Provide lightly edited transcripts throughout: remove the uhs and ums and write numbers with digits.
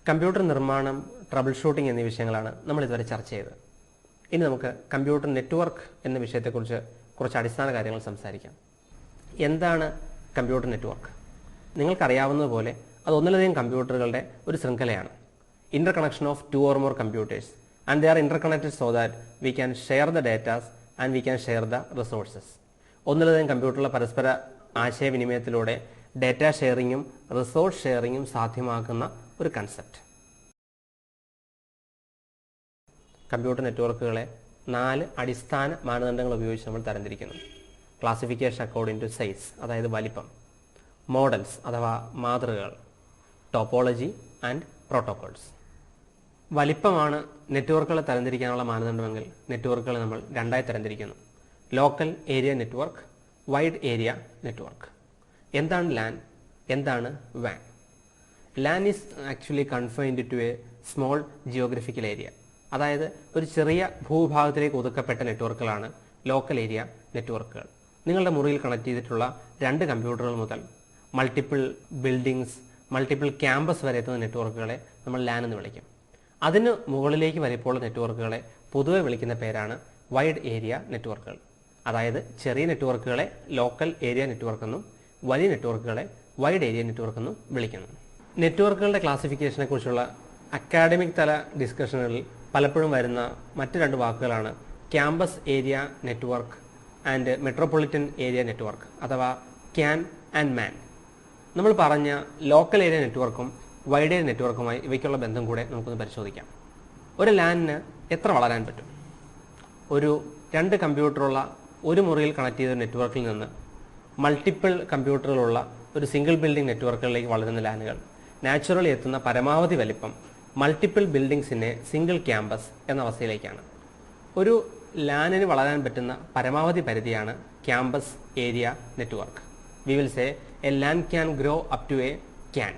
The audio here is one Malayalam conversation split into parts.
കമ്പ്യൂട്ടർ നിർമ്മാണം, ട്രബിൾ ഷൂട്ടിംഗ് എന്നീ വിഷയങ്ങളാണ് നമ്മൾ ഇതുവരെ ചർച്ച ചെയ്തത്. ഇനി നമുക്ക് കമ്പ്യൂട്ടർ നെറ്റ്വർക്ക് എന്ന വിഷയത്തെക്കുറിച്ച് കുറച്ച് അടിസ്ഥാന കാര്യങ്ങൾ സംസാരിക്കാം. എന്താണ് കമ്പ്യൂട്ടർ നെറ്റ്വർക്ക്? നിങ്ങൾക്കറിയാവുന്നതുപോലെ അത് ഒന്നിലധികം കമ്പ്യൂട്ടറുകളുടെ ഒരു ശൃംഖലയാണ്. Inter connection of 2 or more computers and they are interconnected so that we can share the data and we can share the resources. ഒന്നിലധികം കമ്പ്യൂട്ടറുകളുടെ പരസ്പര ആശയവിനിമയത്തിലൂടെ ഡാറ്റ ഷെയറിങ്ങും റിസോഴ്സ് ഷെയറിങ്ങും സാധ്യമാക്കുന്ന ഒരു കൺസെപ്റ്റ്. കമ്പ്യൂട്ടർ നെറ്റ്വർക്കുകളെ 4 അടിസ്ഥാന മാനദണ്ഡങ്ങൾ ഉപയോഗിച്ച് നമ്മൾ തരംതിരിക്കുന്നു. ക്ലാസിഫിക്കേഷൻ അക്കോർഡിംഗ് ടു സൈസ്, അതായത് വലിപ്പം; മോഡൽസ് അഥവാ മാതൃകകൾ; ടോപ്പോളജി ആൻഡ് പ്രോട്ടോകോൾസ്. വലിപ്പമാണ് നെറ്റ്വർക്കുകളെ തരംതിരിക്കാനുള്ള മാനദണ്ഡമെങ്കിൽ നെറ്റ്വർക്കുകളെ നമ്മൾ 2ആയി തരംതിരിക്കുന്നു: local area network, wide area network. എന്താണ് ലാൻ? എന്താണ് വാൻ? LAN is actually confined to a small geographical area. അതായത് ഒരു ചെറിയ ഭൂഭാഗത്തിലേക്ക് ഒതുക്കപ്പെട്ട നെറ്റ്വർക്കുകളാണ് ലോക്കൽ ഏരിയ നെറ്റ്വർക്കുകൾ. നിങ്ങളുടെ മുറിയിൽ കണക്ട് ചെയ്തിട്ടുള്ള 2 കമ്പ്യൂട്ടറുകൾ മുതൽ മൾട്ടിപ്പിൾ ബിൽഡിങ്സ്, മൾട്ടിപ്പിൾ ക്യാമ്പസ് വരെ എത്തുന്ന നെറ്റ്വർക്കുകളെ നമ്മൾ ലാൻ എന്ന് വിളിക്കും. അതിന് മുകളിലേക്ക് വലിപ്പമുള്ള നെറ്റ്വർക്കുകളെ പൊതുവെ വിളിക്കുന്ന പേരാണ് വൈഡ് ഏരിയ നെറ്റ്വർക്കുകൾ. അതായത് ചെറിയ നെറ്റ്വർക്കുകളെ ലോക്കൽ ഏരിയ നെറ്റ്വർക്ക് എന്നും വലിയ നെറ്റ്വർക്കുകളെ വൈഡ് ഏരിയ നെറ്റ്വർക്ക് എന്നും വിളിക്കുന്നു. നെറ്റ്വർക്കുകളുടെ ക്ലാസിഫിക്കേഷനെ കുറിച്ചുള്ള അക്കാഡമിക് തല ഡിസ്കഷനുകളിൽ പലപ്പോഴും വരുന്ന മറ്റ് 2 വാക്കുകളാണ് campus area network and metropolitan area network, അഥവാ ക്യാൻ ആൻഡ് മാൻ. നമ്മൾ പറഞ്ഞ ലോക്കൽ ഏരിയ നെറ്റ്വർക്കും വൈഡ് ഏരിയ നെറ്റ്വർക്കുമായി ഇവയ്ക്കുള്ള ബന്ധം കൂടെ നമുക്കൊന്ന് പരിശോധിക്കാം. ഒരു ലാനിന് എത്ര വളരാൻ പറ്റും? ഒരു 2 കമ്പ്യൂട്ടറുള്ള ഒരു മുറിയിൽ കണക്ട് ചെയ്ത നെറ്റ്വർക്കിൽ നിന്ന് മൾട്ടിപ്പിൾ കമ്പ്യൂട്ടറുകളുള്ള ഒരു സിംഗിൾ ബിൽഡിംഗ് നെറ്റ്വർക്കുകളിലേക്ക് വളരുന്ന ലാനുകൾ നാച്ചുറലി എത്തുന്ന പരമാവധി വലിപ്പം മൾട്ടിപ്പിൾ ബിൽഡിംഗ്സിന്റെ സിംഗിൾ ക്യാമ്പസ് എന്ന അവസ്ഥയിലേക്കാണ്. ഒരു ലാനിന് വളരാൻ പറ്റുന്ന പരമാവധി പരിധിയാണ് campus area network. We will say a LAN can grow up to a CAN.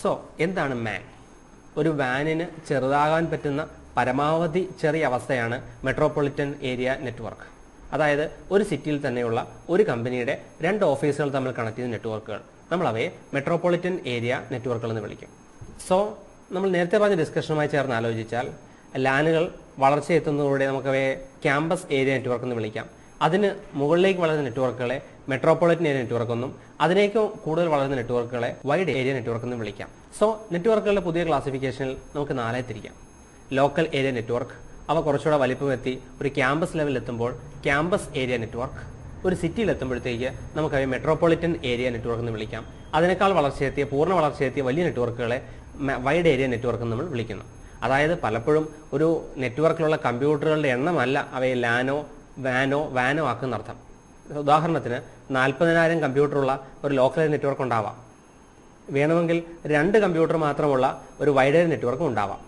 So എന്താണ് മാൻ? ഒരു വാനിന് ചെറുതാകാൻ പറ്റുന്ന പരമാവധി ചെറിയ അവസ്ഥയാണ് മെട്രോപൊളിറ്റൻ ഏരിയ നെറ്റ്വർക്ക്. അതായത് ഒരു സിറ്റിയിൽ തന്നെയുള്ള ഒരു കമ്പനിയുടെ 2 ഓഫീസുകൾ തമ്മിൽ കണക്ട് ചെയ്ത നെറ്റ്വർക്കുകൾ നമ്മൾ അവയെ മെട്രോപൊളിറ്റൻ ഏരിയ നെറ്റ്വർക്കുകൾ എന്ന് വിളിക്കും. സോ നമ്മൾ നേരത്തെ പറഞ്ഞ ഡിസ്കഷനുമായി ചേർന്ന് ആലോചിച്ചാൽ ലാനുകൾ വളർച്ചയെത്തുന്നതോടെ നമുക്കവയെ ക്യാമ്പസ് ഏരിയ നെറ്റ്വർക്ക് എന്ന് വിളിക്കാം. അതിന് മുകളിലേക്ക് വളരുന്ന നെറ്റ്വർക്കുകളെ മെട്രോപൊളിറ്റൻ ഏരിയ നെറ്റ്വർക്ക് എന്നും അതിനേക്കും കൂടുതൽ വളരുന്ന നെറ്റ്വർക്കുകളെ വൈഡ് ഏരിയ നെറ്റ്വർക്ക് എന്നും വിളിക്കാം. സോ നെറ്റ്വർക്കുകളുടെ പുതിയ ക്ലാസിഫിക്കേഷനിൽ നമുക്ക് 4ആയി തിരിക്കാം. ലോക്കൽ ഏരിയ നെറ്റ്വർക്ക്, അവ കുറച്ചുകൂടെ വലിപ്പമെത്തി ഒരു ക്യാമ്പസ് ലെവലിൽ എത്തുമ്പോൾ ക്യാമ്പസ് ഏരിയ നെറ്റ്വർക്ക്. ഒരു സിറ്റിയിൽ എത്തുമ്പോഴത്തേക്ക് നമുക്കവയെ മെട്രോപൊളിറ്റൻ ഏരിയ നെറ്റ്വർക്ക് എന്ന് വിളിക്കാം. അതിനേക്കാൾ വളർച്ചയെത്തിയ, പൂർണ്ണ വളർച്ചയെത്തിയ വലിയ നെറ്റ്വർക്കുകളെ വൈഡ് ഏരിയ നെറ്റ്വർക്ക് എന്ന് നമ്മൾ വിളിക്കുന്നു. അതായത് പലപ്പോഴും ഒരു നെറ്റ്വർക്കിലുള്ള കമ്പ്യൂട്ടറുകളുടെ എണ്ണമല്ല അവയെ ലാനോ വാനോ ആക്കുന്ന അർത്ഥം. ഉദാഹരണത്തിന് 40,000 കമ്പ്യൂട്ടറുള്ള ഒരു ലോക്കൽ നെറ്റ്വർക്ക് ഉണ്ടാവാം. വേണമെങ്കിൽ 2 കമ്പ്യൂട്ടർ മാത്രമുള്ള ഒരു വൈഡ് ഏരിയ നെറ്റ്വർക്കും ഉണ്ടാവാം.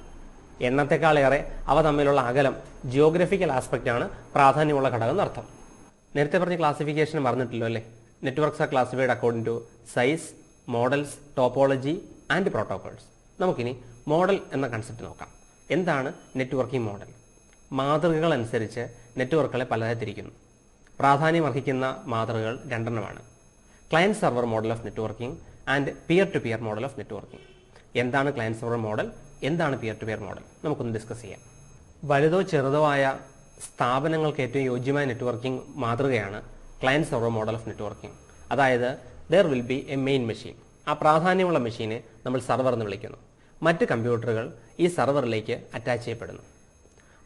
എണ്ണത്തെക്കാളേറെ അവ തമ്മിലുള്ള അകലം, ജിയോഗ്രഫിക്കൽ ആസ്പെക്റ്റ് ആണ് പ്രാധാന്യമുള്ള ഘടകം എന്നർത്ഥം. നേരത്തെ പറഞ്ഞ ക്ലാസിഫിക്കേഷൻ മറന്നിട്ടില്ലോ അല്ലേ? Networks are classified according to size, models, topology and protocols. നമുക്കിനി മോഡൽ എന്ന കൺസെപ്റ്റ് നോക്കാം. എന്താണ് നെറ്റ്വർക്കിംഗ് മോഡൽ? മാതൃകകൾ അനുസരിച്ച് നെറ്റ്വർക്കുകളെ പലതായി തിരിക്കുന്നു. പ്രാധാന്യം അർഹിക്കുന്ന മാതൃകകൾ 2 client server model of networking and peer to peer model of networking. എന്താണ് ക്ലയന്റ് സർവർ മോഡൽ? എന്താണ് പിയർ ടു പിയർ മോഡൽ? നമുക്കൊന്ന് ഡിസ്കസ് ചെയ്യാം. വലുതോ ചെറുതോ ആയ സ്ഥാപനങ്ങൾക്ക് ഏറ്റവും യോജ്യമായ നെറ്റ്വർക്കിംഗ് മാതൃകയാണ് client server model of networking. അതായത് there will be a main machine. ആ പ്രാധാന്യമുള്ള മെഷീനെ നമ്മൾ സർവർ എന്ന് വിളിക്കുന്നു. മറ്റ് കമ്പ്യൂട്ടറുകൾ ഈ സർവറിലേക്ക് അറ്റാച്ച് ചെയ്യപ്പെടുന്നു.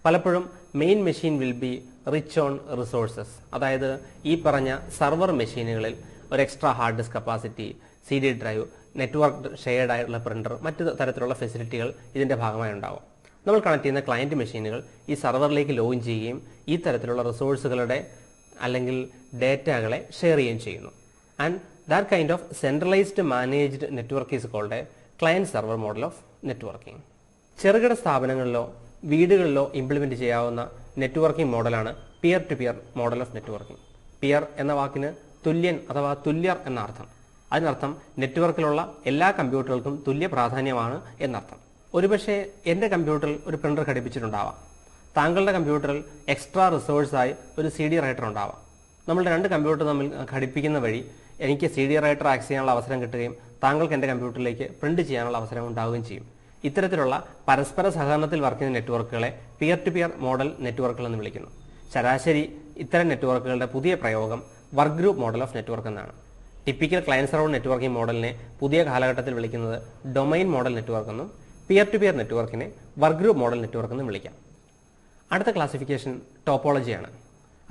പലപ്പോഴും main machine will be rich on resources. അതായത് ഈ പറഞ്ഞ സർവർ മെഷീനുകളിൽ ഒരു extra hard disk capacity, CD drive, network shared ആയിട്ടുള്ള പ്രിന്റർ, മറ്റു തരത്തിലുള്ള ഫെസിലിറ്റികൾ ഇതിന്റെ ഭാഗമായി ഉണ്ടാവും. നമ്മൾ കണക്ട് ചെയ്യുന്ന ക്ലയന്റ് മെഷീനുകൾ ഈ സർവറിലേക്ക് ലോഗിൻ ചെയ്യുകയും ഈ തരത്തിലുള്ള റിസോഴ്സുകളുടെ അല്ലെങ്കിൽ ഡേറ്റകളെ ഷെയർ ചെയ്യുകയും ചെയ്യുന്നു. And that kind of centralised managed network is called a client server model of networking. ചെറുകിട സ്ഥാപനങ്ങളിലോ വീടുകളിലോ ഇംപ്ലിമെന്റ് ചെയ്യാവുന്ന നെറ്റ്വർക്കിംഗ് മോഡലാണ് peer to peer model of networking. Peer എന്ന വാക്കിന് തുല്യൻ അഥവാ തുല്യർ എന്ന അർത്ഥം. അതിനർത്ഥം നെറ്റ്വർക്കിലുള്ള എല്ലാ കമ്പ്യൂട്ടറുകൾക്കും തുല്യ പ്രാധാന്യമാണ് എന്നർത്ഥം. ഒരുപക്ഷെ എൻ്റെ കമ്പ്യൂട്ടറിൽ ഒരു പ്രിന്റർ ഘടിപ്പിച്ചിട്ടുണ്ടാവാം. താങ്കളുടെ കമ്പ്യൂട്ടറിൽ എക്സ്ട്രാ റിസോഴ്സായി ഒരു CD റൈറ്റർ ഉണ്ടാവാം. നമ്മളുടെ 2 കമ്പ്യൂട്ടർ തമ്മിൽ ഘടിപ്പിക്കുന്ന വഴി എനിക്ക് CD റൈറ്റർ ആക്സസ് ചെയ്യാനുള്ള അവസരം കിട്ടുകയും താങ്കൾക്ക് എൻ്റെ കമ്പ്യൂട്ടറിലേക്ക് പ്രിന്റ് ചെയ്യാനുള്ള അവസരം ഉണ്ടാവുകയും ചെയ്യും. ഇത്തരത്തിലുള്ള പരസ്പര സഹകരണത്തിൽ വർക്ക് ചെയ്യുന്ന നെറ്റ്വർക്കുകളെ പിയർ ടു പിയർ മോഡൽ നെറ്റ്വർക്കുകൾ എന്ന് വിളിക്കുന്നു. ശരാശരി ഇത്തരം നെറ്റ്വർക്കുകളുടെ പുതിയ പ്രയോഗം work group model of network എന്നാണ്. ടിപ്പിക്കൽ ക്ലയന്റ് സർവർ നെറ്റ്വർക്കിംഗ് മോഡലിനെ പുതിയ കാലഘട്ടത്തിൽ വിളിക്കുന്നത് ഡൊമൈൻ മോഡൽ നെറ്റ്വർക്ക് എന്നും പിയർ ടു പിയർ നെറ്റ്വർക്കിനെ വർക്ക് ഗ്രൂപ്പ് മോഡൽ നെറ്റ്വർക്ക് എന്നും വിളിക്കാം. അടുത്ത ക്ലാസിഫിക്കേഷൻ ടോപ്പോളജിയാണ്.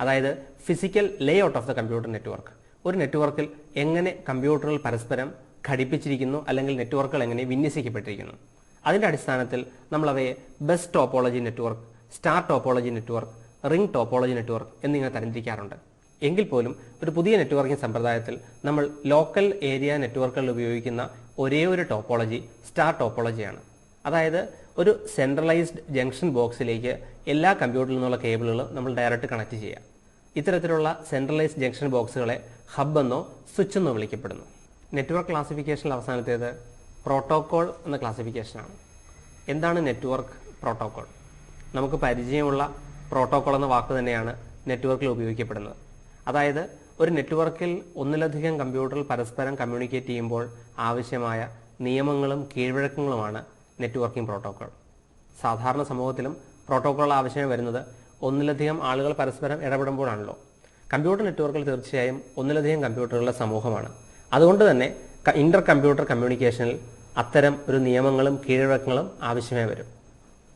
അതായത് physical Leh out of the computer network. ഒരു നെറ്റ്വർക്കിൽ എങ്ങനെ കമ്പ്യൂട്ടറുകൾ പരസ്പരം ഘടിപ്പിച്ചിരിക്കുന്നു അല്ലെങ്കിൽ നെറ്റ്വർക്കുകൾ എങ്ങനെ വിന്യസിക്കപ്പെട്ടിരിക്കുന്നു, അതിൻ്റെ അടിസ്ഥാനത്തിൽ നമ്മൾ അവയെ bus topology network, star topology network, ring topology network എന്നിങ്ങനെ തരംതിരിക്കാറുണ്ട്. എങ്കിൽ പോലും ഒരു പുതിയ നെറ്റ്വർക്കിംഗ് സമ്പ്രദായത്തിൽ നമ്മൾ ലോക്കൽ ഏരിയ നെറ്റ്വർക്കുകളിൽ ഉപയോഗിക്കുന്ന ഒരേ ഒരു ടോപ്പോളജി സ്റ്റാർ ടോപ്പോളജിയാണ്. അതായത് ഒരു സെൻട്രലൈസ്ഡ് ജംഗ്ഷൻ ബോക്സിലേക്ക് എല്ലാ കമ്പ്യൂട്ടറിൽ നിന്നുള്ള കേബിളുകൾ നമ്മൾ ഡയറക്റ്റ് കണക്ട് ചെയ്യുക. ഇത്തരത്തിലുള്ള സെൻട്രലൈസ്ഡ് ജംഗ്ഷൻ ബോക്സുകളെ ഹബ് എന്നോ സ്വിച്ച് എന്നോ വിളിക്കപ്പെടുന്നു. നെറ്റ്വർക്ക് ക്ലാസിഫിക്കേഷനിൽ അവസാനത്തേത് പ്രോട്ടോകോൾ എന്ന ക്ലാസിഫിക്കേഷനാണ്. എന്താണ് നെറ്റ്വർക്ക് പ്രോട്ടോകോൾ? നമുക്ക് പരിചയമുള്ള പ്രോട്ടോകോൾ എന്ന വാക്ക് തന്നെയാണ് നെറ്റ്വർക്കിൽ ഉപയോഗിക്കപ്പെടുന്നത്. അതായത് ഒരു നെറ്റ്വർക്കിൽ ഒന്നിലധികം കമ്പ്യൂട്ടറിൽ പരസ്പരം കമ്മ്യൂണിക്കേറ്റ് ചെയ്യുമ്പോൾ ആവശ്യമായ നിയമങ്ങളും കീഴ്വഴക്കങ്ങളുമാണ് നെറ്റ്വർക്കിംഗ് പ്രോട്ടോകോൾ. സാധാരണ സമൂഹത്തിലും പ്രോട്ടോകോൾ ആവശ്യമായി വരുന്നത് ഒന്നിലധികം ആളുകൾ പരസ്പരം ഇടപെടുമ്പോഴാണല്ലോ. കമ്പ്യൂട്ടർ നെറ്റ്വർക്കുകൾ തീർച്ചയായും ഒന്നിലധികം കമ്പ്യൂട്ടറുകളുടെ സമൂഹമാണ്. അതുകൊണ്ട് തന്നെ ഇന്റർ കമ്പ്യൂട്ടർ കമ്മ്യൂണിക്കേഷനിൽ അത്തരം ഒരു നിയമങ്ങളും കീഴ്വഴക്കങ്ങളും ആവശ്യമായി വരും.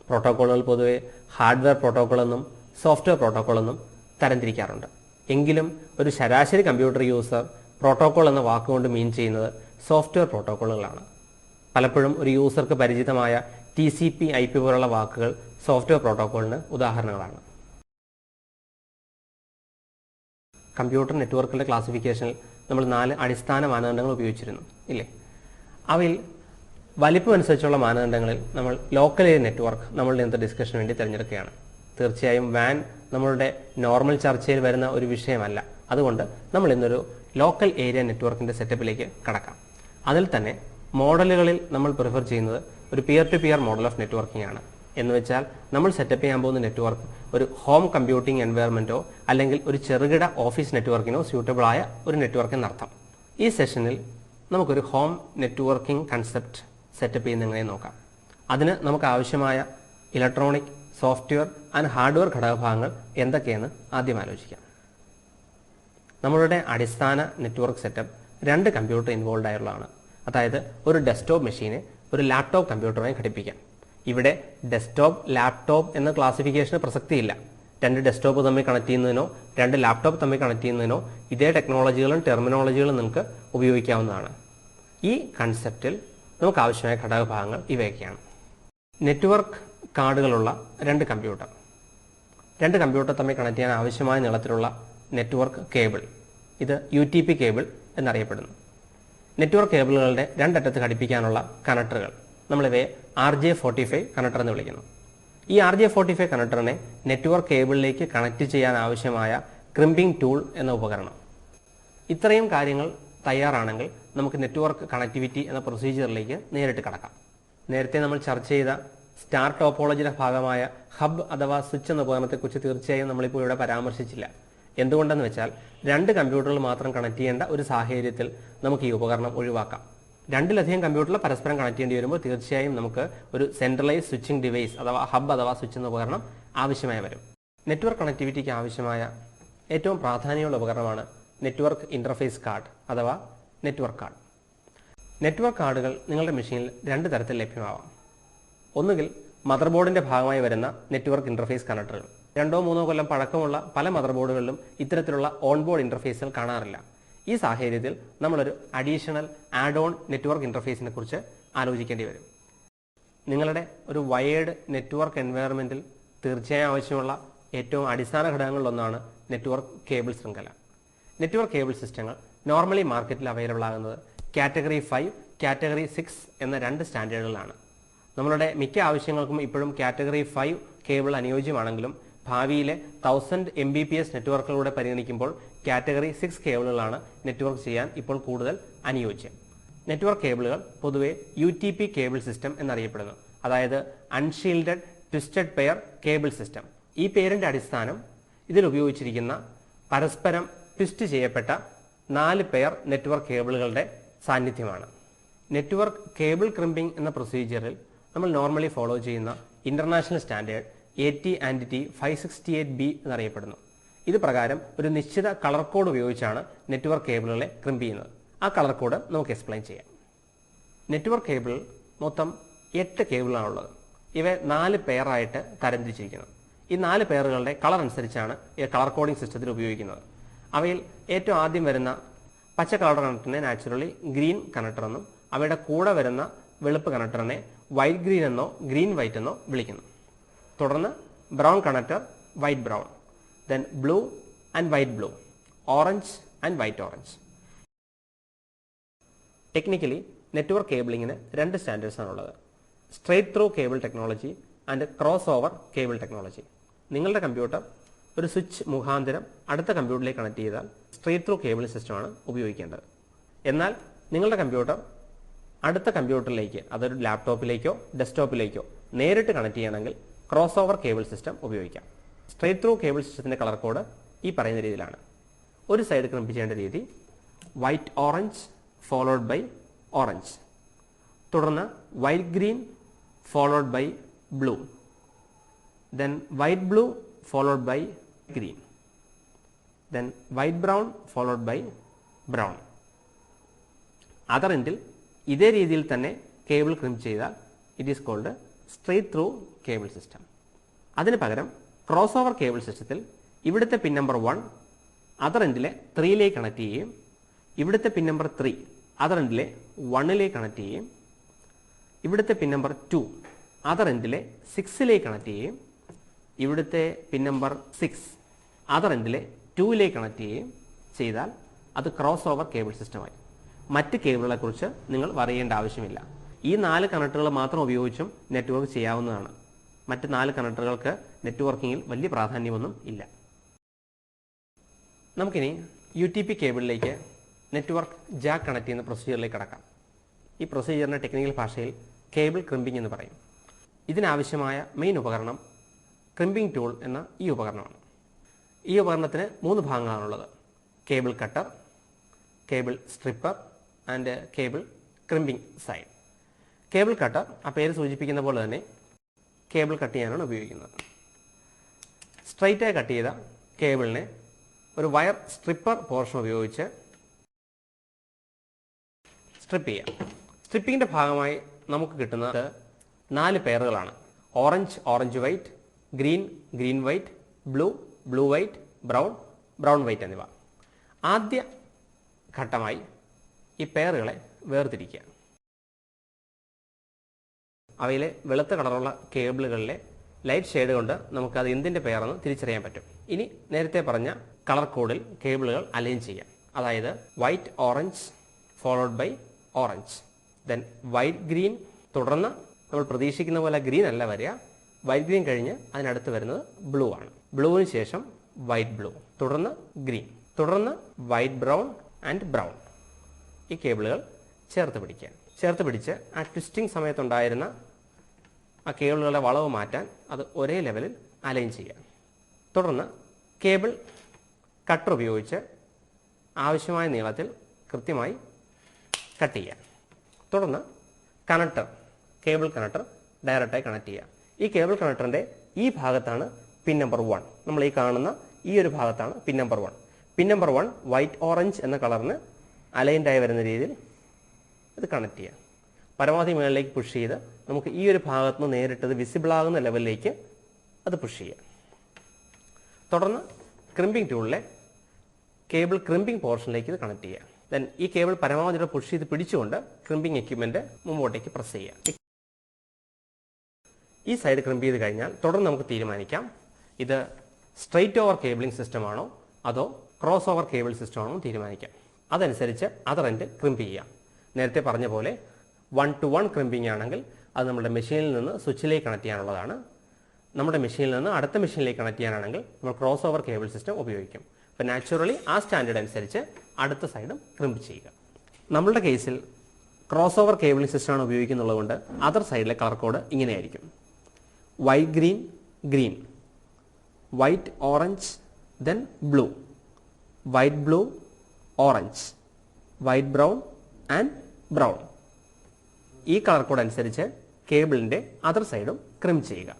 പ്രോട്ടോകോളുകൾ പൊതുവെ ഹാർഡ്വെയർ പ്രോട്ടോകോൾ എന്നും സോഫ്റ്റ്വെയർ പ്രോട്ടോകോൾ എന്നും തരംതിരിക്കാറുണ്ട്. എങ്കിലും ഒരു ശരാശരി കമ്പ്യൂട്ടർ യൂസർ പ്രോട്ടോകോൾ എന്ന വാക്കുകൊണ്ട് മീൻ ചെയ്യുന്നത് സോഫ്റ്റ്വെയർ പ്രോട്ടോകോളുകളാണ്. പലപ്പോഴും ഒരു യൂസർക്ക് പരിചിതമായ TCP IP പോലുള്ള വാക്കുകൾ സോഫ്റ്റ്വെയർ പ്രോട്ടോകോളിന് ഉദാഹരണങ്ങളാണ്. കമ്പ്യൂട്ടർ നെറ്റ്വർക്കുകളുടെ ക്ലാസിഫിക്കേഷനിൽ നമ്മൾ 4 അടിസ്ഥാന മാനദണ്ഡങ്ങൾ ഉപയോഗിച്ചിരുന്നു ഇല്ലേ? അവയിൽ വലിപ്പം അനുസരിച്ചുള്ള മാനദണ്ഡങ്ങളിൽ നമ്മൾ ലോക്കൽ ഏരിയ നെറ്റ്വർക്ക് നമ്മളുടെ ഇന്നത്തെ ഡിസ്കഷന് വേണ്ടി തിരഞ്ഞെടുക്കുകയാണ്. തീർച്ചയായും വാൻ നമ്മളുടെ നോർമൽ ചർച്ചയിൽ വരുന്ന ഒരു വിഷയമല്ല. അതുകൊണ്ട് നമ്മൾ ഇന്നൊരു ലോക്കൽ ഏരിയ നെറ്റ്വർക്കിന്റെ സെറ്റപ്പിലേക്ക് കടക്കാം. അതിൽ തന്നെ മോഡലുകളിൽ നമ്മൾ പ്രിഫർ ചെയ്യുന്നത് ഒരു peer to peer model of networking ആണ്. എന്ന് വെച്ചാൽ നമ്മൾ സെറ്റപ്പ് ചെയ്യാൻ പോകുന്ന നെറ്റ്വർക്ക് ഒരു ഹോം കമ്പ്യൂട്ടിംഗ് എൻവയറമെന്റോ അല്ലെങ്കിൽ ഒരു ചെറുകിട ഓഫീസ് നെറ്റ്വർക്കിനോ സ്യൂട്ടബിൾ ആയ ഒരു നെറ്റ്വർക്ക് എന്നർത്ഥം. ഈ സെഷനിൽ നമുക്കൊരു ഹോം നെറ്റ്വർക്കിംഗ് കൺസെപ്റ്റ് സെറ്റപ്പ് ചെയ്യുന്ന എങ്ങനെ നോക്കാം. അതിന് നമുക്ക് ആവശ്യമായ ഇലക്ട്രോണിക്, സോഫ്റ്റ്വെയർ ആൻഡ് ഹാർഡ്വെയർ ഘടകഭാഗങ്ങൾ എന്തൊക്കെയെന്ന് ആദ്യം ആലോചിക്കാം. നമ്മളുടെ അടിസ്ഥാന നെറ്റ്വർക്ക് സെറ്റപ്പ് 2 കമ്പ്യൂട്ടർ ഇൻവോൾവ് ആയുള്ളതാണ്. അതായത് ഒരു ഡെസ്ക്ടോപ്പ് മെഷീനെ ഒരു ലാപ്ടോപ്പ് കമ്പ്യൂട്ടറുമായി ഘടിപ്പിക്കാം. ഇവിടെ ഡെസ്ക്ടോപ്പ്, ലാപ്ടോപ്പ് എന്ന ക്ലാസിഫിക്കേഷന് പ്രസക്തിയില്ല. 2 ഡെസ്ക്ടോപ്പ് തമ്മിൽ കണക്ട് ചെയ്യുന്നതിനോ 2 ലാപ്ടോപ്പ് തമ്മിൽ കണക്ട് ചെയ്യുന്നതിനോ ഇതേ ടെക്നോളജികളും ടെർമിനോളജികളും നിങ്ങൾക്ക് ഉപയോഗിക്കാവുന്നതാണ്. ഈ കൺസെപ്റ്റിൽ നമുക്ക് ആവശ്യമായ ഘടകഭാഗങ്ങൾ ഇവയൊക്കെയാണ്. നെറ്റ്വർക്ക് കാർഡുകളുള്ള 2 കമ്പ്യൂട്ടർ. 2 കമ്പ്യൂട്ടർ തമ്മിൽ കണക്ട് ചെയ്യാൻ ആവശ്യമായ നീളത്തിലുള്ള നെറ്റ്വർക്ക് കേബിൾ, ഇത് UTP കേബിൾ എന്നറിയപ്പെടുന്നു. നെറ്റ്വർക്ക് കേബിളുകളുടെ 2 അറ്റത്ത് ഘടിപ്പിക്കാനുള്ള കണക്ടറുകൾ നമ്മളിവയെ RJ45 കണക്ടർ എന്ന് വിളിക്കുന്നു. ഈ RJ45 കണക്ടറിനെ നെറ്റ്വർക്ക് കേബിളിലേക്ക് കണക്ട് ചെയ്യാൻ ആവശ്യമായ ക്രിമ്പിംഗ് ടൂൾ എന്ന ഉപകരണം. ഇത്രയും കാര്യങ്ങൾ തയ്യാറാണെങ്കിൽ നമുക്ക് നെറ്റ്വർക്ക് കണക്ടിവിറ്റി എന്ന പ്രൊസീജിയറിലേക്ക് നേരിട്ട് കടക്കാം. നേരത്തെ നമ്മൾ ചർച്ച ചെയ്ത സ്റ്റാർ ടോപ്പോളജിയുടെ ഭാഗമായ ഹബ് അഥവാ സ്വിച്ച് എന്ന ഉപകരണത്തെക്കുറിച്ച് തീർച്ചയായും നമ്മളിപ്പോൾ ഇവിടെ പരാമർശിച്ചില്ല. എന്തുകൊണ്ടെന്ന് വെച്ചാൽ 2 കമ്പ്യൂട്ടറുകൾ മാത്രം കണക്ട് ചെയ്യേണ്ട ഒരു സാഹചര്യത്തിൽ നമുക്ക് ഈ ഉപകരണം ഒഴിവാക്കാം. 2ലധികം കമ്പ്യൂട്ടറിൽ പരസ്പരം കണക്ട് ചെയ്യേണ്ടി വരുമ്പോൾ തീർച്ചയായും നമുക്ക് ഒരു സെൻട്രലൈസ് സ്വിച്ചിങ് ഡിവൈസ് അഥവാ ഹബ് അഥവാ സ്വിച്ച് എന്ന ഉപകരണം ആവശ്യമായി വരും. നെറ്റ്വർക്ക് കണക്ടിവിറ്റിക്ക് ആവശ്യമായ ഏറ്റവും പ്രാധാന്യമുള്ള ഉപകരണമാണ് നെറ്റ്വർക്ക് ഇന്റർഫേസ് കാർഡ് അഥവാ നെറ്റ്വർക്ക് കാർഡ്. നെറ്റ്വർക്ക് കാർഡുകൾ നിങ്ങളുടെ മെഷീനിൽ 2 തരത്തിൽ ലഭ്യമാവാം. ഒന്നുകിൽ മദർ ബോർഡിന്റെ ഭാഗമായി വരുന്ന നെറ്റ്വർക്ക് ഇന്റർഫേസ് കണക്ടറുകൾ. 2-3 കൊല്ലം പഴക്കമുള്ള പല മദർ ബോർഡുകളിലും ഇത്തരത്തിലുള്ള ഓൺബോർഡ് ഇന്റർഫേസുകൾ കാണാറില്ല. ഈ സാഹചര്യത്തിൽ നമ്മളൊരു അഡീഷണൽ ആഡ് ഓൺ നെറ്റ്വർക്ക് ഇന്റർഫേസിനെ കുറിച്ച് ആലോചിക്കേണ്ടി വരും. നിങ്ങളുടെ ഒരു വയേർഡ് നെറ്റ്വർക്ക് എൻവയറമെന്റിൽ തീർച്ചയായും ആവശ്യമുള്ള ഏറ്റവും അടിസ്ഥാന ഘടകങ്ങളിലൊന്നാണ് നെറ്റ്വർക്ക് കേബിൾ ശൃംഖല. നെറ്റ്വർക്ക് കേബിൾ സിസ്റ്റങ്ങൾ നോർമലി മാർക്കറ്റിൽ അവൈലബിൾ ആകുന്നത് കാറ്റഗറി 5, കാറ്റഗറി 6 എന്ന 2 സ്റ്റാൻഡേർഡുകളാണ്. നമ്മളുടെ മിക്ക ആവശ്യങ്ങൾക്കും ഇപ്പോഴും കാറ്റഗറി 5 കേബിൾ അനുയോജ്യമാണെങ്കിലും ഭാവിയിലെ 1000 Mbps നെറ്റ്വർക്കുകളുടെ പരിഗണിക്കുമ്പോൾ കാറ്റഗറി 6 കേബിളുകളാണ് നെറ്റ്വർക്ക് ചെയ്യാൻ ഇപ്പോൾ കൂടുതൽ അനുയോജ്യം. നെറ്റ്വർക്ക് കേബിളുകൾ പൊതുവെ UTP കേബിൾ സിസ്റ്റം എന്നറിയപ്പെടുന്നു. അതായത് unshielded twisted pair cable system. ഈ പേരിന്റെ അടിസ്ഥാനം ഇതിൽ ഉപയോഗിച്ചിരിക്കുന്ന പരസ്പരം ട്വിസ്റ്റ് ചെയ്യപ്പെട്ട 4 പെയർ നെറ്റ്വർക്ക് കേബിളുകളുടെ സാന്നിധ്യമാണ്. നെറ്റ്വർക്ക് കേബിൾ ക്രിമ്പിംഗ് എന്ന പ്രൊസീജിയറിൽ നമ്മൾ നോർമലി ഫോളോ ചെയ്യുന്ന ഇന്റർനാഷണൽ സ്റ്റാൻഡേർഡ് AT&T 568B എന്നറിയപ്പെടുന്നു. ഇത് പ്രകാരം ഒരു നിശ്ചിത കളർ കോഡ് ഉപയോഗിച്ചാണ് നെറ്റ്വർക്ക് കേബിളുകളെ ക്രിമ്പ് ചെയ്യുന്നത്. ആ കളർ കോഡ് നമുക്ക് എക്സ്പ്ലെയിൻ ചെയ്യാം. നെറ്റ്വർക്ക് കേബിൾ മൊത്തം 8 കേബിളാണുള്ളത്. ഇവ 4 പെയറായിട്ട് തരംതിരിച്ചിരിക്കുന്നു. ഈ 4 പെയറുകളുടെ കളർ അനുസരിച്ചാണ് ഈ കളർ കോഡിംഗ് സിസ്റ്റത്തിൽ ഉപയോഗിക്കുന്നത്. അവയിൽ ഏറ്റവും ആദ്യം വരുന്ന പച്ച കളർ കണക്ടറിനെ നാച്ചുറലി ഗ്രീൻ കണക്ടർ എന്നും അവയുടെ കൂടെ വരുന്ന വെളുപ്പ് കണക്ടറിനെ വൈറ്റ് ഗ്രീൻ എന്നോ ഗ്രീൻ വൈറ്റ് എന്നോ വിളിക്കുന്നു. തുടർന്ന് brown connector white brown, then blue and white blue, orange and white orange. Technically network കേബിളിങ്ങിന് 2 സ്റ്റാൻഡേർഡ്സ് ആണുള്ളത്: straight through cable technology and cross over cable technology. നിങ്ങളുടെ കമ്പ്യൂട്ടർ ഒരു സ്വിച്ച് മുഖാന്തരം അടുത്ത കമ്പ്യൂട്ടറിലേക്ക് കണക്ട് ചെയ്താൽ സ്ട്രേറ്റ് ത്രൂ കേബിൾ സിസ്റ്റമാണ് ഉപയോഗിക്കേണ്ടത്. എന്നാൽ നിങ്ങളുടെ കമ്പ്യൂട്ടർ അടുത്ത കമ്പ്യൂട്ടറിലേക്ക്, അതൊരു ലാപ്ടോപ്പിലേക്കോ ഡെസ്ക്ടോപ്പിലേക്കോ നേരിട്ട് കണക്ട് ചെയ്യണമെങ്കിൽ ക്രോസ് ഓവർ കേബിൾ സിസ്റ്റം ഉപയോഗിക്കാം. സ്ട്രേറ്റ് ത്രൂ കേബിൾ സിസ്റ്റത്തിന്റെ കളർ കോഡ് ഈ പറയുന്ന രീതിയിലാണ്. ഒരു സൈഡ് ക്രിമ്പ് ചെയ്യേണ്ട രീതി white orange followed by orange, തുടർന്ന് white green followed by blue, then white blue followed by green, then white brown followed by brown. Other എൻഡിൽ ഇതേ രീതിയിൽ തന്നെ കേബിൾ ക്രിമ്പ് ചെയ്താൽ it is called straight through cable system. അതിന് പകരം ക്രോസ് ഓവർ കേബിൾ സിസ്റ്റത്തിൽ ഇവിടുത്തെ പിൻ നമ്പർ 1 അതർ എൻഡിലെ 3ലേക്ക് കണക്ട് ചെയ്യുകയും ഇവിടുത്തെ പിൻ നമ്പർ 3 അതർ എൻഡിലെ 1ലേക്ക് കണക്ട് ചെയ്യുകയും ഇവിടുത്തെ പിൻ നമ്പർ 2 അതർ എൻഡിലെ 6ലേക്ക് കണക്ട് ചെയ്യുകയും ഇവിടുത്തെ പിൻ നമ്പർ 6 അതർ എൻഡിലെ 2ലേക്ക് കണക്ട് ചെയ്യുകയും ചെയ്താൽ അത് ക്രോസ് ഓവർ കേബിൾ സിസ്റ്റമായി. മറ്റ് കേബിളുകളെ കുറിച്ച് നിങ്ങൾ അറിയേണ്ട ആവശ്യമില്ല. ഈ 4 കണക്ടറുകൾ മാത്രം ഉപയോഗിച്ചും നെറ്റ്വർക്ക് ചെയ്യാവുന്നതാണ്. മറ്റ് 4 കണക്ടറുകൾക്ക് നെറ്റ്വർക്കിങ്ങിൽ വലിയ പ്രാധാന്യമൊന്നും ഇല്ല. നമുക്കിനി UTP കേബിളിലേക്ക് നെറ്റ്വർക്ക് ജാക്ക് കണക്ട് ചെയ്യുന്ന പ്രൊസീജിയറിലേക്ക് കടക്കാം. ഈ പ്രൊസീജിയറിന്റെ ടെക്നിക്കൽ ഭാഷയിൽ കേബിൾ ക്രിമ്പിംഗ് എന്ന് പറയും. ഇതിനാവശ്യമായ മെയിൻ ഉപകരണം ക്രിമ്പിംഗ് ടൂൾ എന്ന ഈ ഉപകരണമാണ്. ഈ ഉപകരണത്തിന് 3 ഭാഗങ്ങളാണുള്ളത്: cable cutter, cable stripper and cable crimping side. Cable cutter ആ പേര് സൂചിപ്പിക്കുന്ന പോലെ തന്നെ കേബിൾ കട്ട് ചെയ്യാനാണ് ഉപയോഗിക്കുന്നത്. സ്ട്രൈറ്റായി കട്ട് ചെയ്ത കേബിളിനെ ഒരു വയർ സ്ട്രിപ്പർ പോർഷൻ ഉപയോഗിച്ച് സ്ട്രിപ്പ് ചെയ്യാം. സ്ട്രിപ്പിങ്ങിന്റെ ഭാഗമായി നമുക്ക് കിട്ടുന്നത് 4 പെയറുകളാണ്: orange orange white, green green white, blue blue white, brown brown white എന്നിവ. ആദ്യ ഘട്ടമായി ഈ പെയറുകളെ വേർതിരിക്കുക. അവയിലെ വെളുത്ത കളറുള്ള കേബിളുകളിലെ ലൈറ്റ് ഷെയ്ഡ് കൊണ്ട് നമുക്കത് എന്തിൻ്റെ പെയറെന്ന് തിരിച്ചറിയാൻ പറ്റും. ഇനി നേരത്തെ പറഞ്ഞ കളർ കോഡിൽ കേബിളുകൾ അലൈൻ ചെയ്യാം. അതായത് white orange followed by orange, then white green, തുടർന്ന് നമ്മൾ പ്രതീക്ഷിക്കുന്ന പോലെ ഗ്രീൻ അല്ല വരിക, വൈറ്റ് ഗ്രീൻ കഴിഞ്ഞ് അതിനടുത്ത് വരുന്നത് ബ്ലൂ ആണ്. ബ്ലൂവിന് ശേഷം വൈറ്റ് ബ്ലൂ, തുടർന്ന് ഗ്രീൻ, തുടർന്ന് വൈറ്റ് ബ്രൗൺ ആൻഡ് ബ്രൗൺ. ഈ കേബിളുകൾ ചേർത്ത് പിടിക്കാൻ. ചേർത്ത് പിടിച്ച് ആ ട്വിസ്റ്റിംഗ് സമയത്തുണ്ടായിരുന്ന ആ കേബിളുകളുടെ വളവ് മാറ്റാൻ അത് ഒരേ ലെവലിൽ അലൈൻ ചെയ്യാം. തുടർന്ന് കേബിൾ കട്ടർ ഉപയോഗിച്ച് ആവശ്യമായ നീളത്തിൽ കൃത്യമായി കട്ട് ചെയ്യാം. തുടർന്ന് കണക്ടർ, കേബിൾ കണക്ടർ ഡയറക്റ്റായി കണക്ട് ചെയ്യാം. ഈ കേബിൾ കണക്ടറിൻ്റെ ഈ ഭാഗത്താണ് പിൻ നമ്പർ 1. നമ്മൾ ഈ കാണുന്ന ഈ ഒരു ഭാഗത്താണ് pin number 1. Pin number 1 white orange എന്ന കളറിന് അലൈൻഡായി വരുന്ന രീതിയിൽ ഇത് കണക്ട് ചെയ്യാം. പരമാവധി മുകളിലേക്ക് പുഷ് ചെയ്ത് നമുക്ക് ഈ ഒരു ഭാഗത്ത് നിന്ന് നേരിട്ടത് വിസിബിൾ ആകുന്ന ലെവലിലേക്ക് അത് പുഷ് ചെയ്യാം. തുടർന്ന് ക്രിമ്പിംഗ് ടൂളിലെ കേബിൾ ക്രിമ്പിംഗ് പോർഷനിലേക്ക് ഇത് കണക്ട് ചെയ്യാം. ദെൻ ഈ കേബിൾ പരമാവധി പുഷ് ചെയ്ത് പിടിച്ചുകൊണ്ട് ക്രിമ്പിംഗ് എക്യുപ്മെന്റ് മുമ്പോട്ടേക്ക് പ്രസ് ചെയ്യാം. ഈ സൈഡ് ക്രിമ്പ് ചെയ്ത് കഴിഞ്ഞാൽ തുടർന്ന് നമുക്ക് തീരുമാനിക്കാം ഇത് സ്ട്രെയിറ്റ് ഓവർ കേബിളിംഗ് സിസ്റ്റം ആണോ അതോ ക്രോസ് ഓവർ കേബിൾ സിസ്റ്റം ആണോ തീരുമാനിക്കാം. അതനുസരിച്ച് അതർ എൻഡ് ക്രിമ്പ് ചെയ്യാം. നേരത്തെ പറഞ്ഞ പോലെ 1-to-1 ക്രിമ്പിംഗ് ആണെങ്കിൽ അത് നമ്മുടെ മെഷീനിൽ നിന്ന് സ്വിച്ചിലേക്ക് കണക്ട് ചെയ്യാനുള്ളതാണ്. നമ്മുടെ മെഷീനിൽ നിന്ന് അടുത്ത മെഷീനിലേക്ക് കണക്ട് ചെയ്യാനാണെങ്കിൽ നമ്മൾ ക്രോസ് ഓവർ കേബിൾ സിസ്റ്റം ഉപയോഗിക്കും. അപ്പോൾ നാച്ചുറലി ആ സ്റ്റാൻഡേർഡ് അനുസരിച്ച് അടുത്ത സൈഡും ക്രിമ്പ് ചെയ്യുക. നമ്മളുടെ കേസിൽ ക്രോസ് ഓവർ കേബിളിംഗ് സിസ്റ്റമാണ് ഉപയോഗിക്കുന്നുള്ളതുകൊണ്ട് അതർ സൈഡിലെ കളർ കോഡ് ഇങ്ങനെയായിരിക്കും: white green green, white orange, then blue, white blue, orange, white brown and brown. ഈ കളർ കോഡ് അനുസരിച്ച് കേബിളിൻ്റെ അതർ സൈഡും ക്രിം ചെയ്യുക.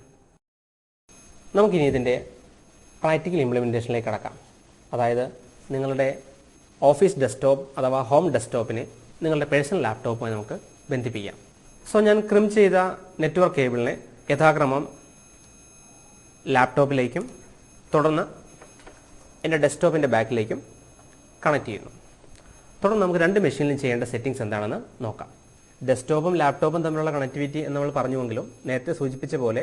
നമുക്കിനി ഇതിൻ്റെ പ്രാക്ടിക്കൽ ഇംപ്ലിമെൻറ്റേഷനിലേക്ക് കടക്കാം. അതായത് നിങ്ങളുടെ ഓഫീസ് ഡെസ്ക്ടോപ്പ് അഥവാ ഹോം ഡെസ്ക്ടോപ്പിനെ നിങ്ങളുടെ പേഴ്സണൽ ലാപ്ടോപ്പുമായി നമുക്ക് ബന്ധിപ്പിക്കാം. സോ ഞാൻ ക്രിം ചെയ്ത നെറ്റ്വർക്ക് കേബിളിനെ യഥാക്രമം ലാപ്ടോപ്പിലേക്കും തുടർന്ന് എൻ്റെ ഡെസ്ക്ടോപ്പിൻ്റെ ബാക്കിലേക്കും കണക്ട് ചെയ്യുന്നു. തുടർന്ന് നമുക്ക് രണ്ട് മെഷീനിലും ചെയ്യേണ്ട സെറ്റിംഗ്സ് എന്താണെന്ന് നോക്കാം. ഡെസ്ക്ടോപ്പും ലാപ്ടോപ്പും തമ്മിലുള്ള കണക്ടിവിറ്റി എന്ന് നമ്മൾ പറഞ്ഞുവെങ്കിലും നേരത്തെ സൂചിപ്പിച്ച പോലെ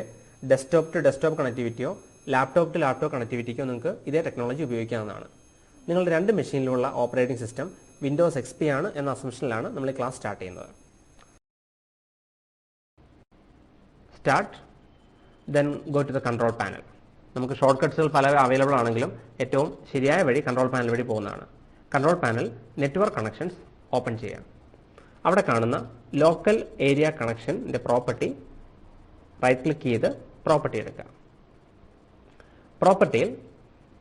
ഡെസ്ക്ടോപ്പ് ടു ഡെസ്ക്ടോപ്പ് കണക്ടിവിറ്റിയോ ലാപ്ടോപ്പ് ടു ലാപ്ടോപ്പ് കണക്ടിവിറ്റിക്കോ നിങ്ങൾക്ക് ഇതേ ടെക്നോളജി ഉപയോഗിക്കാവുന്നതാണ്. നിങ്ങളുടെ രണ്ട് മെഷീനിലുള്ള ഓപ്പറേറ്റിംഗ് സിസ്റ്റം വിൻഡോസ് XP ആണ് എന്ന അസംഷനിലാണ് നമ്മൾ ഈ ക്ലാസ് സ്റ്റാർട്ട് ചെയ്യുന്നത്. Start, then go to the control panel. നമുക്ക് ഷോർട്ട് കട്ട്സുകൾ പല അവൈലബിൾ ആണെങ്കിലും ഏറ്റവും ശരിയായ വഴി കൺട്രോൾ പാനൽ വഴി പോകുന്നതാണ്. Control panel network connections open ചെയ്യാം. അവിടെ കാണുന്ന ലോക്കൽ ഏരിയ കണക്ഷൻ്റെ പ്രോപ്പർട്ടി റൈറ്റ് ക്ലിക്ക് ചെയ്ത് പ്രോപ്പർട്ടി എടുക്കുക. പ്രോപ്പർട്ടിയിൽ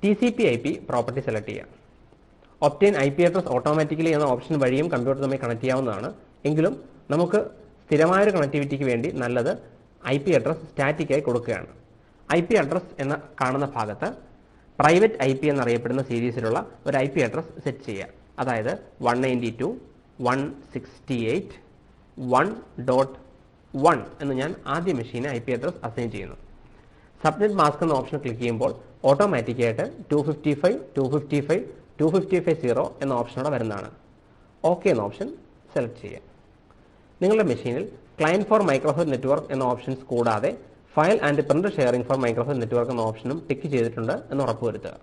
TCP/IP പ്രോപ്പർട്ടി സെലക്ട് ചെയ്യുക. ഒബ്റ്റെയിൻ IP അഡ്രസ് ഓട്ടോമാറ്റിക്കലി എന്ന ഓപ്ഷൻ വഴിയും കമ്പ്യൂട്ടർ തമ്മിൽ കണക്ട് ചെയ്യാവുന്നതാണ്. എങ്കിലും നമുക്ക് സ്ഥിരമായൊരു കണക്ടിവിറ്റിക്ക് വേണ്ടി നല്ലത് IP അഡ്രസ് സ്റ്റാറ്റിക്കായി കൊടുക്കുകയാണ്. IP അഡ്രസ് എന്ന കാണുന്ന ഭാഗത്ത് പ്രൈവറ്റ് IP എന്നറിയപ്പെടുന്ന സീരീസിലുള്ള ഒരു IP അഡ്രസ് സെറ്റ് ചെയ്യുക. അതായത് 192.168.1.1 എന്ന് ഞാൻ ആദ്യ മെഷീന് IP അഡ്രസ് അസൈൻ ചെയ്യുന്നു. സബ്നെറ്റ് മാസ്ക് എന്ന ഓപ്ഷൻ ക്ലിക്ക് ചെയ്യുമ്പോൾ ഓട്ടോമാറ്റിക്കായിട്ട് 255.255.255.0 എന്ന ഓപ്ഷനോടെ വരുന്നതാണ്. ഓക്കെ എന്ന ഓപ്ഷൻ സെലക്ട് ചെയ്യുക. നിങ്ങളുടെ മെഷീനിൽ ക്ലയൻറ്റ് ഫോർ മൈക്രോസോഫ്റ്റ് നെറ്റ്വർക്ക് എന്ന ഓപ്ഷൻസ് കൂടാതെ file and print sharing for Microsoft network എന്ന ഓപ്ഷനും ടിക്ക് ചെയ്തിട്ടുണ്ട് എന്ന് ഉറപ്പുവരുത്തുക.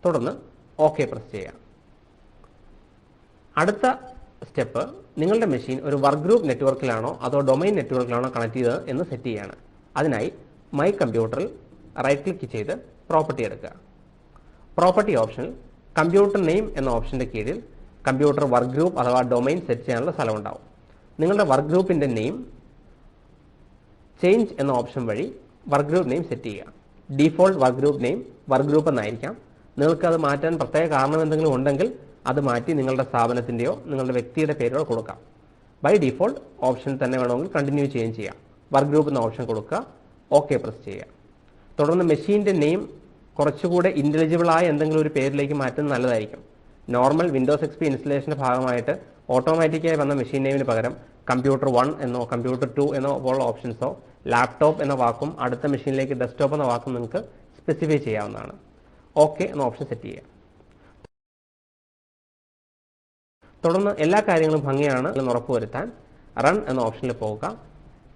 തുടർന്ന് ഓക്കെ പ്രസ് ചെയ്യുക. അടുത്ത സ്റ്റെപ്പ് നിങ്ങളുടെ മെഷീൻ ഒരു വർക്ക് ഗ്രൂപ്പ് നെറ്റ്വർക്കിലാണോ അതോ ഡൊമൈൻ നെറ്റ്വർക്കിലാണോ കണക്ട് ചെയ്തത് എന്ന് സെറ്റ് ചെയ്യുകയാണ്. അതിനായി മൈ കമ്പ്യൂട്ടറിൽ റൈറ്റ് ക്ലിക്ക് ചെയ്ത് പ്രോപ്പർട്ടി എടുക്കുക. പ്രോപ്പർട്ടി ഓപ്ഷനിൽ കമ്പ്യൂട്ടർ നെയിം എന്ന ഓപ്ഷൻ്റെ കീഴിൽ കമ്പ്യൂട്ടർ വർക്ക് ഗ്രൂപ്പ് അഥവാ ഡൊമൈൻ സെറ്റ് ചെയ്യാനുള്ള സ്ഥലമുണ്ടാവും. നിങ്ങളുടെ വർക്ക് ഗ്രൂപ്പിൻ്റെ നെയിം ചേഞ്ച് എന്ന ഓപ്ഷൻ വഴി വർക്ക് ഗ്രൂപ്പ് നെയിം സെറ്റ് ചെയ്യുക. Default work group name work group എന്നായിരിക്കാം. നിങ്ങൾക്ക് അത് മാറ്റാൻ പ്രത്യേക കാരണം എന്തെങ്കിലും ഉണ്ടെങ്കിൽ അത് മാറ്റി നിങ്ങളുടെ സ്ഥാപനത്തിൻ്റെയോ നിങ്ങളുടെ വ്യക്തിയുടെ പേരോ കൊടുക്കാം. ബൈ ഡീഫോൾട്ട് ഓപ്ഷൻ തന്നെ വേണമെങ്കിൽ കണ്ടിന്യൂ ചെയ്യുകയും ചെയ്യാം. വർക്ക് ഗ്രൂപ്പ് എന്ന ഓപ്ഷൻ കൊടുക്കുക. ഓക്കെ പ്രസ് ചെയ്യുക. തുടർന്ന് മെഷീൻ്റെ നെയിം കുറച്ചുകൂടെ ഇൻ്റലിജിബിളായ എന്തെങ്കിലും ഒരു പേരിലേക്ക് മാറ്റുന്നത് നല്ലതായിരിക്കും. നോർമൽ വിൻഡോസ് XP ഇൻസ്റ്റലേഷൻ്റെ ഭാഗമായിട്ട് ഓട്ടോമാറ്റിക്കായി വന്ന മെഷീൻ നെയിമിന് പകരം കമ്പ്യൂട്ടർ 1 എന്നോ കമ്പ്യൂട്ടർ 2 എന്നോ പോലുള്ള ഓപ്ഷൻസോ ലാപ്ടോപ്പ് എന്ന വാക്കും അടുത്ത മെഷീനിലേക്ക് ഡെസ്ക്ടോപ്പ് എന്ന വാക്കും നിങ്ങൾക്ക് സ്പെസിഫൈ ചെയ്യാവുന്നതാണ്. ഓക്കെ എന്ന ഓപ്ഷൻ സെറ്റ് ചെയ്യുക. തുടർന്ന് എല്ലാ കാര്യങ്ങളും ഭംഗിയാണ് എന്ന് ഉറപ്പുവരുത്താൻ റൺ എന്ന ഓപ്ഷനിൽ പോവുക.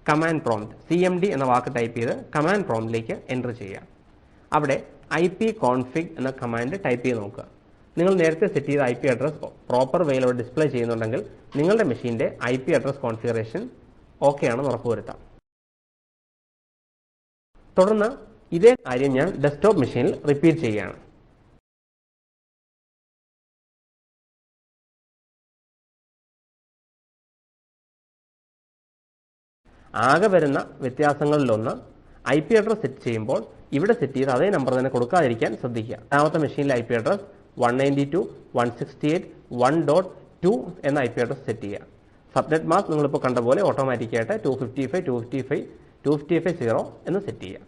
കമാൻഡ് പ്രോംപ്റ്റ് CMD എന്ന വാക്ക് ടൈപ്പ് ചെയ്ത് കമാൻഡ് പ്രോംപ്റ്റിലേക്ക് എൻ്റർ ചെയ്യുക. അവിടെ ipconfig എന്ന കമാൻഡ് ടൈപ്പ് ചെയ്ത് നോക്കുക. നിങ്ങൾ നേരത്തെ സെറ്റ് ചെയ്ത IP അഡ്രസ് പ്രോപ്പർ വേയിലൂടെ ഡിസ്പ്ലേ ചെയ്യുന്നുണ്ടെങ്കിൽ നിങ്ങളുടെ മെഷീൻ്റെ IP അഡ്രസ് കോൺഫിഗറേഷൻ ഓക്കെ ആണെന്ന് ഉറപ്പുവരുത്താം. തുടർന്ന് ഇതേ കാര്യം ഞാൻ ഡെസ്ക്ടോപ്പ് മെഷീനിൽ റിപ്പീറ്റ് ചെയ്യുകയാണ്. ആകെ വരുന്ന വ്യത്യാസങ്ങളിലൊന്ന് IP അഡ്രസ് സെറ്റ് ചെയ്യുമ്പോൾ ഇവിടെ സെറ്റ് ചെയ്ത് അതേ നമ്പർ തന്നെ കൊടുക്കാതിരിക്കാൻ ശ്രദ്ധിക്കുക. രണ്ടാമത്തെ മെഷീനിലെ IP അഡ്രസ് 192.168.1.2 എന്ന IP അഡ്രസ് സെറ്റ് ചെയ്യുക. സബ്നെറ്റ് മാസ്ക് നിങ്ങളിപ്പോൾ കണ്ട പോലെ ഓട്ടോമാറ്റിക്കായിട്ട് 255.255.255.0 എന്ന് സെറ്റ് ചെയ്യുക.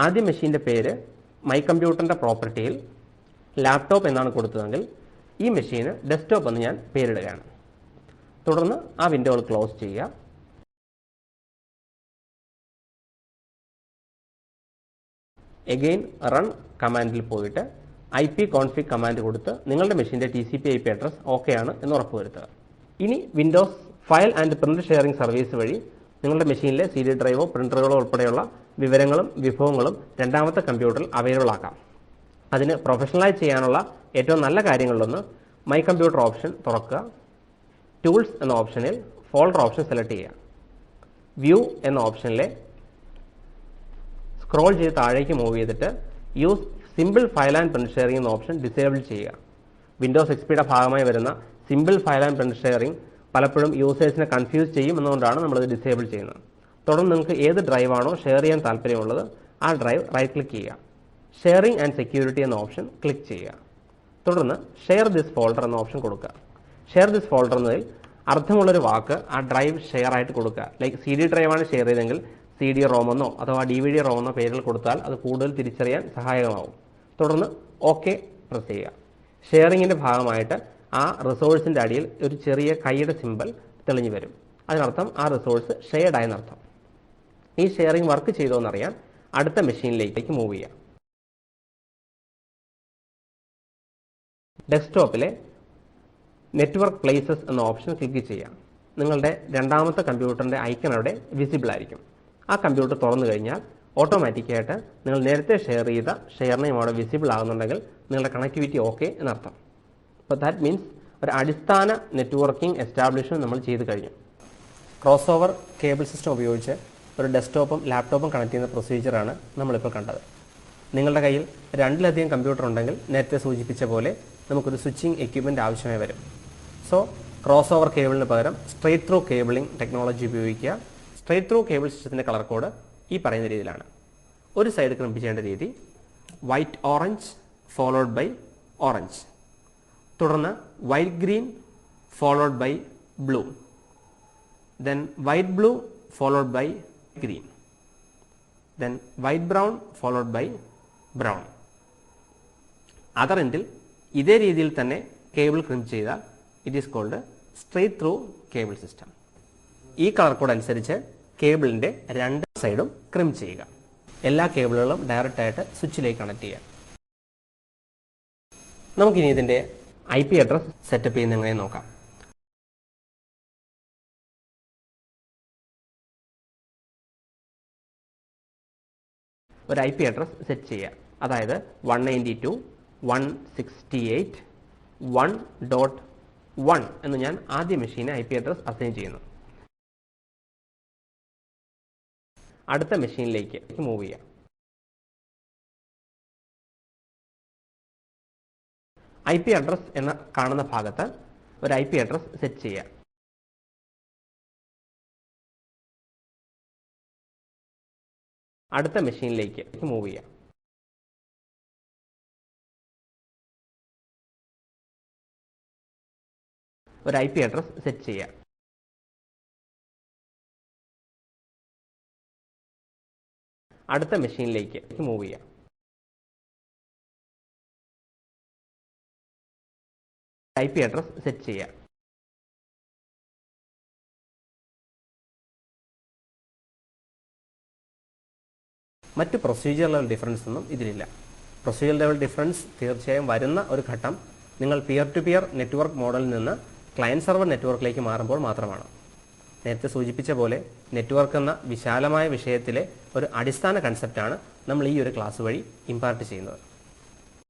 ആദ്യ മെഷീൻ്റെ പേര് മൈ കമ്പ്യൂട്ടറിൻ്റെ പ്രോപ്പർട്ടിയിൽ ലാപ്ടോപ്പ് എന്നാണ് കൊടുത്തതെങ്കിൽ ഈ മെഷീന് ഡെസ്ക്ടോപ്പ് എന്ന് ഞാൻ പേരിടുകയാണ്. തുടർന്ന് ആ വിൻഡോകൾ ക്ലോസ് ചെയ്യുക. എഗെയിൻ റൺ കമാൻഡിൽ പോയിട്ട് ipconfig കമാൻഡ് കൊടുത്ത് നിങ്ങളുടെ മെഷീൻ്റെ TCP/IP അഡ്രസ് ഓക്കെ ആണ് എന്ന് ഉറപ്പുവരുത്തുക. ഇനി Windows file and print sharing service വഴി നിങ്ങളുടെ മെഷീനിലെ CD ഡ്രൈവോ പ്രിന്ററുകളോ ഉൾപ്പെടെയുള്ള വിവരങ്ങളും വിഭവങ്ങളും രണ്ടാമത്തെ കമ്പ്യൂട്ടറിൽ അവൈലബിൾ ആക്കാം. അതിന് പ്രൊഫഷണലായി ചെയ്യാനുള്ള ഏറ്റവും നല്ല കാര്യങ്ങളിലൊന്ന് മൈ കമ്പ്യൂട്ടർ ഓപ്ഷൻ തുറക്കുക. ടൂൾസ് എന്ന ഓപ്ഷനിൽ ഫോൾഡർ ഓപ്ഷൻ സെലക്ട് ചെയ്യുക. വ്യൂ എന്ന ഓപ്ഷനിലെ സ്ക്രോൾ ചെയ്ത് താഴേക്ക് മൂവ് ചെയ്തിട്ട് use simple file and print sharing എന്ന ഓപ്ഷൻ ഡിസേബിൾ ചെയ്യുക. വിൻഡോസ് XPയുടെ ഭാഗമായി വരുന്ന simple file and print sharing പലപ്പോഴും യൂസേഴ്സിനെ കൺഫ്യൂസ് ചെയ്യും എന്നതുകൊണ്ടാണ് നമ്മളത് ഡിസേബിൾ ചെയ്യുന്നത്. തുടർന്ന് നിങ്ങൾക്ക് ഏത് ഡ്രൈവാണോ ഷെയർ ചെയ്യാൻ താല്പര്യമുള്ളത് ആ ഡ്രൈവ് റൈറ്റ് ക്ലിക്ക് ചെയ്യുക. ഷെയറിംഗ് ആൻഡ് സെക്യൂരിറ്റി എന്ന ഓപ്ഷൻ ക്ലിക്ക് ചെയ്യുക. തുടർന്ന് ഷെയർ ദിസ് ഫോൾഡർ എന്ന ഓപ്ഷൻ കൊടുക്കുക. ഷെയർ ദിസ് ഫോൾഡർ എന്നതിൽ അർത്ഥമുള്ളൊരു വാക്ക് ആ ഡ്രൈവ് ഷെയർ ആയിട്ട് കൊടുക്കുക. ലൈക്ക് CD ഡ്രൈവാണ് ഷെയർ ചെയ്തെങ്കിൽ CD ROM എന്നോ അഥവാ DVD ROM എന്നോ പേരുകൾ കൊടുത്താൽ അത് കൂടുതൽ തിരിച്ചറിയാൻ സഹായകമാവും. തുടർന്ന് ഓക്കെ പ്രസ് ചെയ്യുക. ഷെയറിങ്ങിൻ്റെ ഭാഗമായിട്ട് ആ റിസോഴ്സിൻ്റെ അടിയിൽ ഒരു ചെറിയ കൈയുടെ സിമ്പൽ തെളിഞ്ഞു വരും. അതിനർത്ഥം ആ റിസോഴ്സ് ഷെയർഡ് ആയെന്നർത്ഥം. ഈ ഷെയറിംഗ് വർക്ക് ചെയ്തോ എന്നറിയാൻ അടുത്ത മെഷീനിലേക്ക് മൂവ് ചെയ്യാം. ഡെസ്ക്ടോപ്പിലെ നെറ്റ്വർക്ക് പ്ലേസസ് എന്ന ഓപ്ഷൻ ക്ലിക്ക് ചെയ്യാം. നിങ്ങളുടെ രണ്ടാമത്തെ കമ്പ്യൂട്ടറിൻ്റെ ഐക്കൺ അവിടെ വിസിബിൾ ആയിരിക്കും. ആ കമ്പ്യൂട്ടർ തുറന്നു കഴിഞ്ഞാൽ ഓട്ടോമാറ്റിക്കായിട്ട് നിങ്ങൾ നേരത്തെ ഷെയർ ചെയ്ത ഷെയർ നെയിം അവിടെ വിസിബിൾ ആകുന്നുണ്ടെങ്കിൽ നിങ്ങളുടെ കണക്ടിവിറ്റി ഓക്കെ എന്നർത്ഥം. അപ്പോൾ ദാറ്റ് മീൻസ് ഒരു അടിസ്ഥാന നെറ്റ്വർക്കിംഗ് എസ്റ്റാബ്ലിഷ്മെന്റ് നമ്മൾ ചെയ്ത് കഴിഞ്ഞു. ക്രോസ് ഓവർ കേബിൾ സിസ്റ്റം ഉപയോഗിച്ച് ഒരു ഡെസ്ക്ടോപ്പും ലാപ്ടോപ്പും കണക്ട് ചെയ്യുന്ന പ്രൊസീജിയറാണ് നമ്മളിപ്പോൾ കണ്ടത്. നിങ്ങളുടെ കയ്യിൽ രണ്ടിലധികം കമ്പ്യൂട്ടർ ഉണ്ടെങ്കിൽ നേരത്തെ സൂചിപ്പിച്ച പോലെ നമുക്കൊരു സ്വിച്ചിങ് എക്യുപ്മെൻറ്റ് ആവശ്യമായി വരും. സോ ക്രോസ് ഓവർ കേബിളിന് പകരം സ്ട്രെയിറ്റ് ത്രൂ കേബിളിംഗ് ടെക്നോളജി ഉപയോഗിക്കുക. സ്ട്രെയിറ്റ് ത്രൂ കേബിൾ സിസ്റ്റത്തിൻ്റെ കളർ കോഡ് ഈ പറയുന്ന രീതിയിലാണ്. ഒരു സൈഡ് ക്രിമ്പ് ചെയ്യേണ്ട രീതി white orange followed by orange, തുടർന്ന് white green followed by blue, then white blue followed by green, then white brown followed by brown. Other എൻഡിൽ ഇതേ രീതിയിൽ തന്നെ കേബിൾ ക്രിംപ് ചെയ്താൽ it is called straight through cable system. ഈ കളർ കോഡ് അനുസരിച്ച് കേബിളിൻ്റെ രണ്ട് സൈഡും ക്രിംപ് ചെയ്യുക. എല്ലാ കേബിളുകളും ഡയറക്റ്റ് ആയിട്ട് സ്വിച്ചിലേക്ക് കണക്ട് ചെയ്യാം. നമുക്കിനി ഇതിൻ്റെ IP അഡ്രസ് സെറ്റപ്പ് ചെയ്യുന്ന എങ്ങനെ നോക്കാം. ഒരു IP അഡ്രസ് സെറ്റ് ചെയ്യുക. അതായത് 192.168.1.1 എന്ന് ഞാൻ ആദ്യ മെഷീന് IP അഡ്രസ് അസൈൻ ചെയ്യുന്നു. അടുത്ത മെഷീനിലേക്ക് മൂവ് ചെയ്യാം. IP അഡ്രസ് എന്ന കാണുന്ന ഭാഗത്ത് ഒരു IP അഡ്രസ് സെറ്റ് ചെയ്യുക. അടുത്ത മെഷീനിലേക്ക് മൂവ് ചെയ്യാം. ഒരു IP അഡ്രസ് സെറ്റ് ചെയ്യുക. അടുത്ത മെഷീനിലേക്ക് മൂവ് ചെയ്യാം. IP അഡ്രസ് സെറ്റ് ചെയ്യുക. മറ്റ് പ്രൊസീജിയർ ലെവൽ ഡിഫറൻസ് ഒന്നും ഇതിലില്ല. പ്രൊസീജിയർ ലെവൽ ഡിഫറൻസ് തീർച്ചയായും വരുന്ന ഒരു ഘട്ടം നിങ്ങൾ പിയർ ടു പിയർ നെറ്റ്വർക്ക് മോഡലിൽ നിന്ന് ക്ലയൻറ്റ് സെർവർ നെറ്റ്വർക്കിലേക്ക് മാറുമ്പോൾ മാത്രമാണ്. നേരത്തെ സൂചിപ്പിച്ച പോലെ നെറ്റ്വർക്ക് എന്ന വിശാലമായ വിഷയത്തിലെ ഒരു അടിസ്ഥാന കൺസെപ്റ്റാണ് നമ്മൾ ഈ ഒരു ക്ലാസ് വഴി ഇമ്പാർട്ട് ചെയ്യുന്നത്.